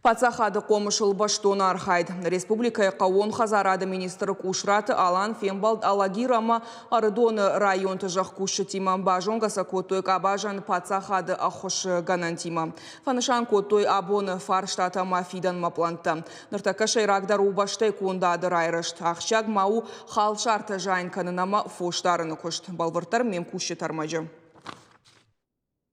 Пацахады қомышыл баштоны архайд. Республика қауын хазарады министрі кушраты Алан Фембалд Алагирама Арыдоны районты жақ кушы тима бажонгаса көтөйк абажан пацахады ақошы ганантима. Фанышан көтөй абоны фарштата мафидан мапланта. Ныртака шайрагдар убаштай кундады райрышт. Ақшаг мау хал шарты жайын канынама фоштарыны көшт. Балвыртар мем кушы тармажы.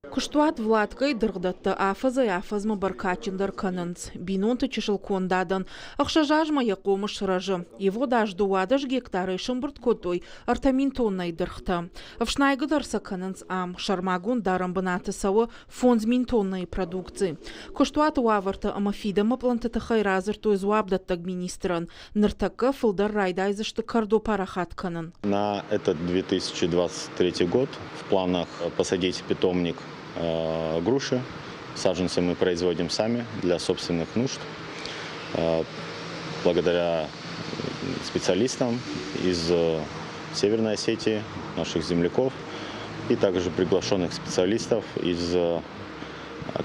Куштуат Владкой дыргдатты афазма баркачиндар канынц. Бинонты чешыл кондадан. Ақшажажма яқомыш ражы. Его даждуадыш гектары шымбырт котой артамин тоннай дырхта. Авшнайгыдарса канынц ам. Шармагун дарам банаты сауы фонзмин тоннай продукции. Куштуат уаварта амафидама плантата хайразыр той зуабдаттаг министран. Ныртакка фылдар райдайзышты кардо парахат канын. На этот 2023 год в планах посадить питомник груши. Саженцы мы производим сами для собственных нужд. Благодаря специалистам из Северной Осетии, наших земляков, и также приглашенных специалистов из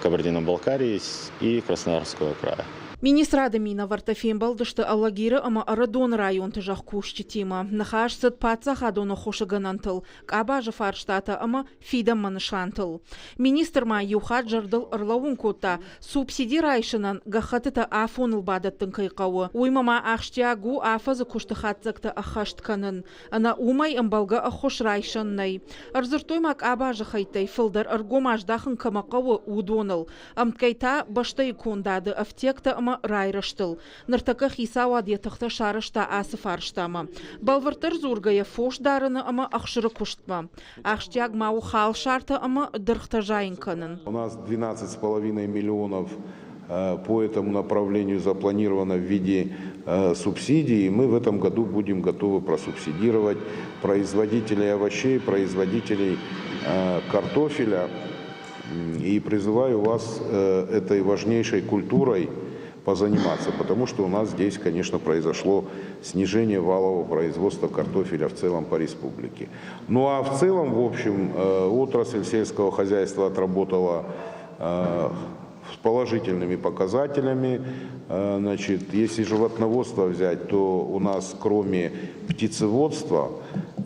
Кабардино-Балкарии и Краснодарского края. Министр Адамина Вартафембалдышты Алагиры ама Арадон район тыжақ кушчы тема. Нахаш сыт патсах адоны хошы ганантыл. Кабажы фарштата ама фидам манышантыл. Министр ма юхат жардыл ырлауын кота. Субсиди райшынан гахатыта афоныл бадаттын кайқауы. Уймама ақштиагу афазы кушты хатзакта ахашт канын. Ана умай ымбалга ахош райшаннай. Арзыртоймак абажы хайтай фылдар аргомаждахын камақауы удоныл. Амткайта баштай кондады афтекта ама райрыштыл. Ныртака хисауа диетахта шарышта асы фарштама. Балвартыр зургая фош дарыны ама ахшыры куштма. Ахштяг мау хал шарта ама дырхта жайын канын. У нас 12,5 миллионов по этому направлению запланировано в виде субсидий. Мы в этом году будем готовы просубсидировать производителей овощей, производителей картофеля. И призываю вас этой важнейшей культурой позаниматься, потому что у нас здесь, конечно, произошло снижение валового производства картофеля в целом по республике. Ну а в целом, в общем, отрасль сельского хозяйства отработала с положительными показателями. Значит, если животноводство взять, то у нас кроме птицеводства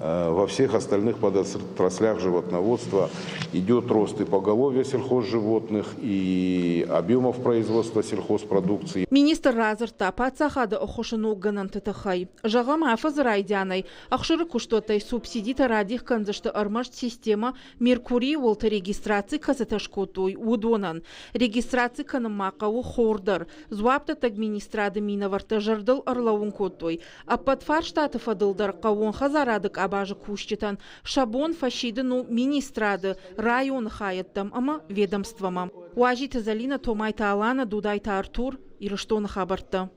во всех остальных подотраслях животноводства идет рост и поголовья сельхозживотных, и объемов производства сельхозпродукции. Министр Разырта пацахады охошыну ганантытахай. Жағам афаз райдянай. Ахшыры куштотай субсидита радих канзышты армашт система Меркурий волты регистрации казаташкотой удонан. Регистрации канамақауы хордар. Зуапта администрады минаварта жардыл арлауын котой. Аппатфар штаты фадылдар қауын хазарадык абажы куштитан. Шабон фашидыну министрады район хаяттам ама ведомствама. Уажита Залина Томайта Алана Дудайта Артур и Рыштоны хабарта.